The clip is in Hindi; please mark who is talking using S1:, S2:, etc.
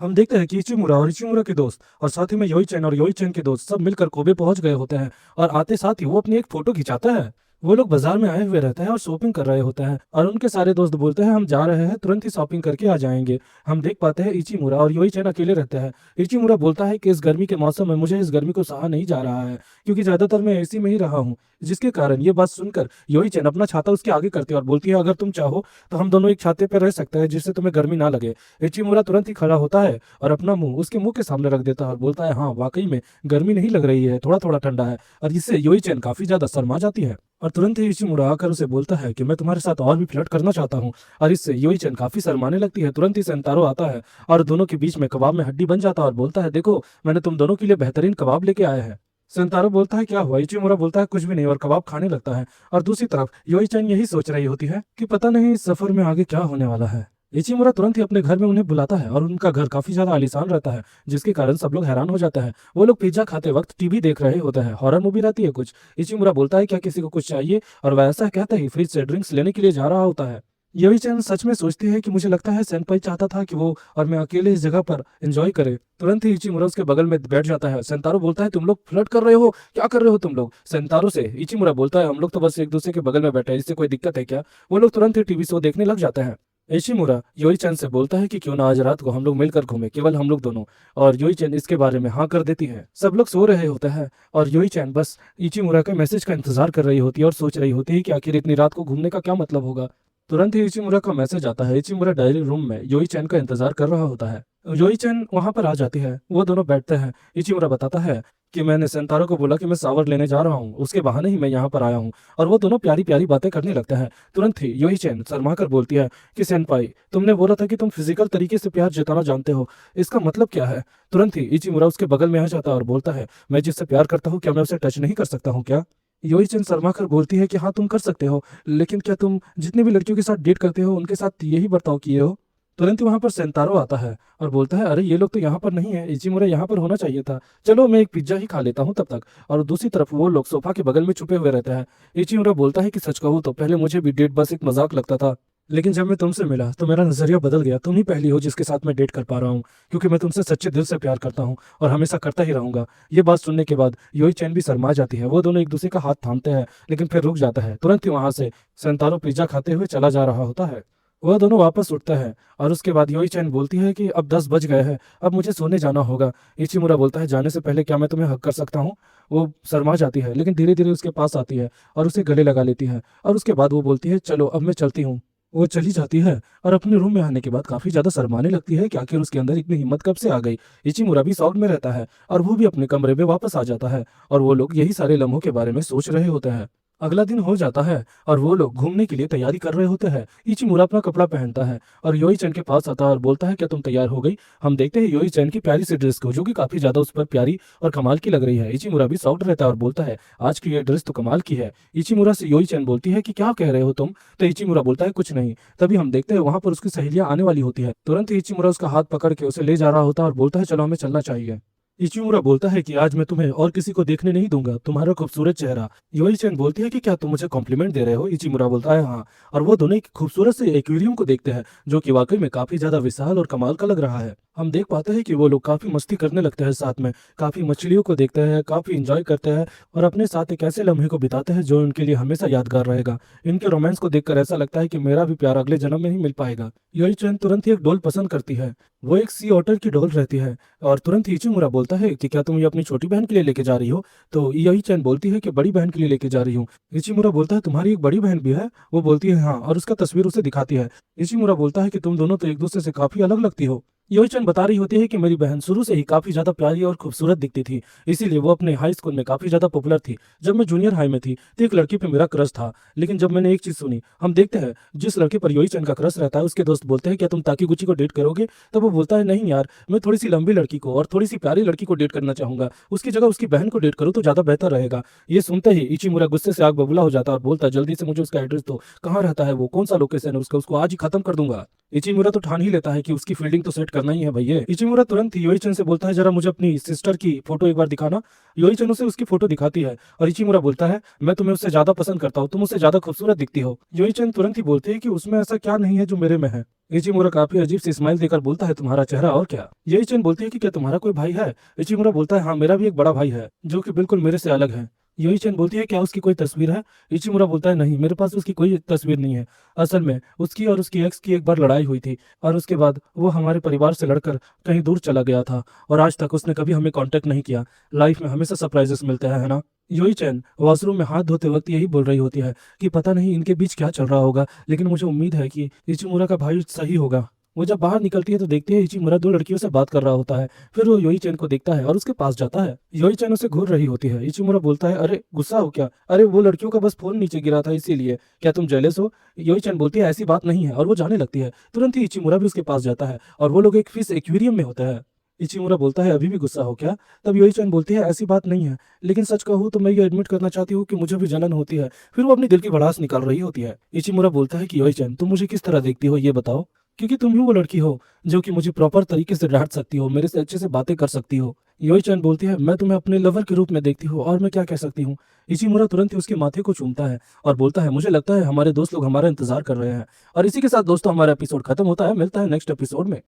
S1: हम देखते हैं कि इचिमुरा और इचिमुरा के दोस्त और साथ ही में योई चैन और योई चैन के दोस्त सब मिलकर कोबे पहुंच गए होते हैं। और आते साथ ही वो अपनी एक फोटो खिंचाता है। वो लोग बाजार में आए हुए रहते हैं और शॉपिंग कर रहे होते हैं और उनके सारे दोस्त बोलते हैं हम जा रहे हैं, तुरंत ही शॉपिंग करके आ जाएंगे। हम देख पाते हैं इचिमुरा और योई चैन अकेले रहते हैं। इचिमुरा बोलता है कि इस गर्मी के मौसम में मुझे इस गर्मी को सहा नहीं जा रहा है, क्योंकि ज्यादातर मैं एसी में ही रहा हूँ। जिसके कारण ये बात सुनकर योई चैन अपना छाता उसके आगे करती है और बोलती है अगर तुम चाहो तो हम दोनों एक छाते पर रह सकते हैं, जिससे तुम्हें गर्मी ना लगे। इचिमुरा तुरंत ही खड़ा होता है और अपना मुंह उसके मुंह के सामने रख देता है और बोलता है हाँ वाकई में गर्मी नहीं लग रही है, थोड़ा थोड़ा ठंडा है। और इससे योई चैन काफी ज्यादा शर्मा जाती है और तुरंत ही इचिमुरा आकर उसे बोलता है कि मैं तुम्हारे साथ और भी फ्लर्ट करना चाहता हूँ। और इससे योई चैन काफी शर्माने लगती है। तुरंत ही सेंतारो आता है और दोनों के बीच में कबाब में हड्डी बन जाता है और बोलता है देखो मैंने तुम दोनों के लिए बेहतरीन कबाब लेके आया है। सेंतारो बोलता है क्या हुआ? इचिमुरा बोलता है कुछ भी नहीं और कबाब खाने लगता है। और दूसरी तरफ योई चैन यही सोच रही होती है कि पता नहीं इस सफर में आगे क्या होने वाला है। इचिमुरा तुरंत ही अपने घर में उन्हें बुलाता है और उनका घर काफी ज्यादा आलीशान रहता है, जिसके कारण सब लोग हैरान हो जाते हैं। वो लोग पिज्जा खाते वक्त टीवी देख रहे होते हैं, हॉरर मूवी रहती है कुछ। इचिमुरा बोलता है क्या किसी को कुछ चाहिए, और वह ऐसा कहते ही फ्रिज से ड्रिंक्स लेने के लिए जा रहा होता है। योई चैन सच में सोचती है कि मुझे लगता है सेनपाई चाहता था कि वो और मैं अकेले इस जगह पर एंजॉय करे। तुरंत ही इचिमुरा उसके बगल में बैठ जाता है। सेंतारो बोलता है तुम लोग फ्लर्ट कर रहे हो, क्या कर रहे हो तुम लोग? सेंतारो से इचिमुरा बोलता है हम लोग तो बस एक दूसरे के बगल में बैठे हैं, इससे कोई दिक्कत है क्या? वो लोग तुरंत ही टीवी शो देखने लग जाते हैं। इशिमुरा योई चैन से बोलता है कि क्यों ना आज रात को हम लोग मिलकर घूमे, केवल हम लोग दोनों। और योई चैन इसके बारे में हाँ कर देती है। सब लोग सो रहे होते हैं और योई चैन बस इचिमुरा के मैसेज का इंतजार कर रही होती है और सोच रही होती है कि आखिर इतनी रात को घूमने का क्या मतलब होगा। तुरंत ही इचिमुरा का मैसेज आता है। इचिमुरा डायरी रूम में योई चैन का इंतजार कर रहा होता है। योई चैन वहां पर आ जाती है, वो दोनों बैठते हैं। इचिमुरा बताता है कि मैंने सेंतारो को बोला कि मैं शावर लेने जा रहा हूँ, उसके बहाने ही मैं यहाँ पर आया हूँ। और वो दोनों प्यारी प्यारी बातें करने लगते हैं। तुरंत ही योई चैन शर्मा कर बोलती है कि सेनपाई तुमने बोला था कि तुम फिजिकल तरीके से प्यार जताना जानते हो, इसका मतलब क्या है? तुरंत ही इचिमुरा उसके बगल में आ जाता है और बोलता है मैं जिससे प्यार करता हूँ क्या मैं उसे टच नहीं कर सकता हूँ क्या? योई चैन शर्मा कर बोलती है कि हाँ तुम कर सकते हो, लेकिन क्या तुम जितनी भी लड़कियों के साथ डेट करते हो उनके साथ यही बर्ताव किए हो? तुरंत ही वहां पर सेंतारो आता है और बोलता है अरे ये लोग तो यहाँ पर नहीं है, इचिमुरा यहाँ पर होना चाहिए था, चलो मैं एक पिज्जा ही खा लेता हूँ तब तक। और दूसरी तरफ वो लोग सोफा के बगल में छुपे हुए रहते हैं। इचिमुरा बोलता है कि सच कहूँ तो पहले मुझे भी डेट बस एक मजाक लगता था, लेकिन जब मैं तुमसे मिला तो मेरा नजरिया बदल गया। तुम ही पहली हो जिसके साथ मैं डेट कर पा रहा हूँ, क्योंकि मैं तुमसे सच्चे दिल से प्यार करता हूँ और हमेशा करता ही रहूंगा। ये बात सुनने के बाद योई चैन भी शर्मा जाती है। वो दोनों एक दूसरे का हाथ थामते हैं लेकिन फिर रुक जाता है। तुरंत ही वहां से सेंतारो पिज्जा खाते हुए चला जा रहा होता है। वह दोनों वापस उठते हैं और उसके बाद योई चैन बोलती है कि अब 10 बज गए हैं, अब मुझे सोने जाना होगा। इचिमुरा बोलता है जाने से पहले क्या मैं तुम्हें हक कर सकता हूँ? वो शर्मा जाती है लेकिन धीरे धीरे उसके पास आती है और उसे गले लगा लेती है। और उसके बाद वो बोलती है चलो अब मैं चलती हूँ। वो चली जाती है और अपने रूम में आने के बाद काफी ज्यादा शर्माने लगती है कि आखिर उसके अंदर इतनी हिम्मत कब से आ गई। इचिमुरा भी शॉक में रहता है और वो भी अपने कमरे में वापस आ जाता है और वो लोग यही सारे लम्हों के बारे में सोच रहे होते हैं। अगला दिन हो जाता है और वो लोग घूमने के लिए तैयारी कर रहे होते हैं। इचिमुरा अपना कपड़ा पहनता है और योई चैन के पास आता है और बोलता है क्या तुम तैयार हो गई? हम देखते हैं योई चैन की प्यारी सी ड्रेस को, जो कि काफी ज्यादा उस पर प्यारी और कमाल की लग रही है। इचिमुरा भी शॉक्ड रहता है और बोलता है आज की ये ड्रेस तो कमाल की है। इचिमुरा से योई चैन बोलती है कि क्या कह रहे हो तुम? तो इचिमुरा बोलता है कुछ नहीं। तभी हम देखते हैं वहां पर उसकी सहेलियां आने वाली होती है। तुरंत ही इचिमुरा उसका हाथ पकड़ के उसे ले जा रहा होता है और बोलता है चलो हमें चलना चाहिए। इचिमुरा बोलता है कि आज मैं तुम्हें और किसी को देखने नहीं दूंगा, तुम्हारा खूबसूरत चेहरा। योई चैन बोलती है कि क्या तुम मुझे कॉम्प्लीमेंट दे रहे हो? इचिमुरा बोलता है हाँ। और वो दोनों एक खूबसूरत से एक्वेरियम को देखते हैं, जो कि वाकई में काफी ज्यादा विशाल और कमाल का लग रहा है। हम देख पाते हैं कि वो लोग काफी मस्ती करने लगते हैं साथ में, काफी मछलियों को देखते हैं, काफी इंजॉय करते हैं और अपने साथ एक ऐसे लम्हे को बिताते हैं जो उनके लिए हमेशा यादगार रहेगा। इनके रोमांस को देखकर ऐसा लगता है कि मेरा भी प्यार अगले जन्म में ही मिल पाएगा। योई चैन तुरंत ही एक डॉल पसंद करती है। वो एक सी ऑटर की डॉल रहती है और तुरंत ही इचिमुरा बोलता है कि क्या तुम ये अपनी छोटी बहन के लिए लेके जा रही हो? तो योई चैन बोलती है कि बड़ी बहन के लिए लेके जा रही हूँ। इचिमुरा बोलता है तुम्हारी एक बड़ी बहन भी है? वो बोलती है हाँ, और उसका तस्वीर उसे दिखाती है। इचिमुरा बोलता है कि तुम दोनों तो एक दूसरे से काफी अलग लगती हो। योई चैन बता रही होती है कि मेरी बहन शुरू से ही काफी ज्यादा प्यारी और खूबसूरत दिखती थी, इसीलिए वो अपने हाई स्कूल में काफी ज्यादा पॉपुलर थी। जब मैं जूनियर हाई में थी तो एक लड़की पे मेरा क्रश था, लेकिन जब मैंने एक चीज सुनी, हम देखते हैं जिस लड़के पर योई चैन का क्रश रहता है उसके दोस्त बोलते हैं क्या तुम ताकीगुची को डेट करोगे? तब वो बोलता है नहीं यार, मैं थोड़ी सी लंबी लड़की को और थोड़ी सी प्यारी लड़की को डेट करना चाहूंगा, उसकी जगह उसकी बहन को डेट करो तो ज्यादा बेहतर रहेगा। ये सुनते ही इचिमुरा गुस्से से आग बबूला हो जाता है और बोलता है जल्दी से मुझे उसका एड्रेस दो, कहाँ रहता है वो, कौन सा लोकेशन है उसका, उसको आज ही खत्म कर दूंगा। इचिमुरा तो ठान ही लेता है कि उसकी फील्डिंग तो सेट करना ही है भैया। इचिमुरा तुरंत ही योई चैन से बोलता है जरा मुझे अपनी सिस्टर की फोटो एक बार दिखाना। योई चैन उसे उसकी फोटो दिखाती है और इचिमुरा बोलता है मैं तुम्हें उससे ज्यादा पसंद करता हूँ, तुम उससे ज्यादा खूबसूरत दिखती हो। योई चैन तुरंत ही बोलती है कि उसमें ऐसा क्या नहीं है जो मेरे में है। इचिमुरा काफी अजीब सी स्माइल देकर बोलता है, तुम्हारा चेहरा और क्या? यही चैन बोलती है कि क्या तुम्हारा कोई भाई है? इचिमुरा बोलता है, हाँ मेरा भी एक बड़ा भाई है जो कि बिल्कुल मेरे से अलग है। यही चैन बोलती है, क्या उसकी कोई तस्वीर है? इचिमुरा बोलता है, नहीं मेरे पास उसकी कोई तस्वीर नहीं है। असल में उसकी और उसकी एक्स की एक बार लड़ाई हुई थी और उसके बाद वो हमारे परिवार से लड़कर कहीं दूर चला गया था और आज तक उसने कभी हमें कांटेक्ट नहीं किया। लाइफ में हमेशा सरप्राइजेस मिलते हैं, है ना? यही चैन वॉशरूम में हाथ धोते वक्त यही बोल रही होती है कि पता नहीं इनके बीच क्या चल रहा होगा, लेकिन मुझे उम्मीद है कि इचिमुरा का भाई सही होगा। वो जब बाहर निकलती है तो देखती है इचिमुरा दो लड़कियों से बात कर रहा होता है। फिर वो योई चैन को देखता है और उसके पास जाता है। योई चैन उसे घूर रही होती है। इचिमुरा बोलता है, अरे गुस्सा हो क्या? अरे वो लड़कियों का बस फोन नीचे गिरा था इसीलिए, क्या तुम जेलस हो? योई चैन बोलती है, ऐसी बात नहीं है, और वो जाने लगती है। तुरंत ही इचिमुरा भी उसके पास जाता है और वो लोग एक फिश एक्वेरियम में होते हैं। इचिमुरा बोलता है, अभी भी गुस्सा हो क्या? तब योई चैन बोलती है, ऐसी बात नहीं है, लेकिन सच कहूँ तो मैं ये एडमिट करना चाहती हूँ कि मुझे भी जलन होती है। फिर वो अपनी दिल की भड़ास निकाल रही होती है। इचिमुरा बोलता है कि योई चैन, तुम मुझे किस तरह देखती हो ये बताओ, क्योंकि तुम ही वो लड़की हो जो कि मुझे प्रॉपर तरीके से डांट सकती हो, मेरे से अच्छे से बातें कर सकती हो। योई चैन बोलती है, मैं तुम्हें अपने लवर के रूप में देखती हूँ और मैं क्या कह सकती हूँ? इचिमुरा तुरंत ही उसके माथे को चूमता है और बोलता है, मुझे लगता है हमारे दोस्त लोग हमारा इंतजार कर रहे हैं। और इसी के साथ दोस्तों हमारा एपिसोड खत्म होता है। मिलता है नेक्स्ट एपिसोड में।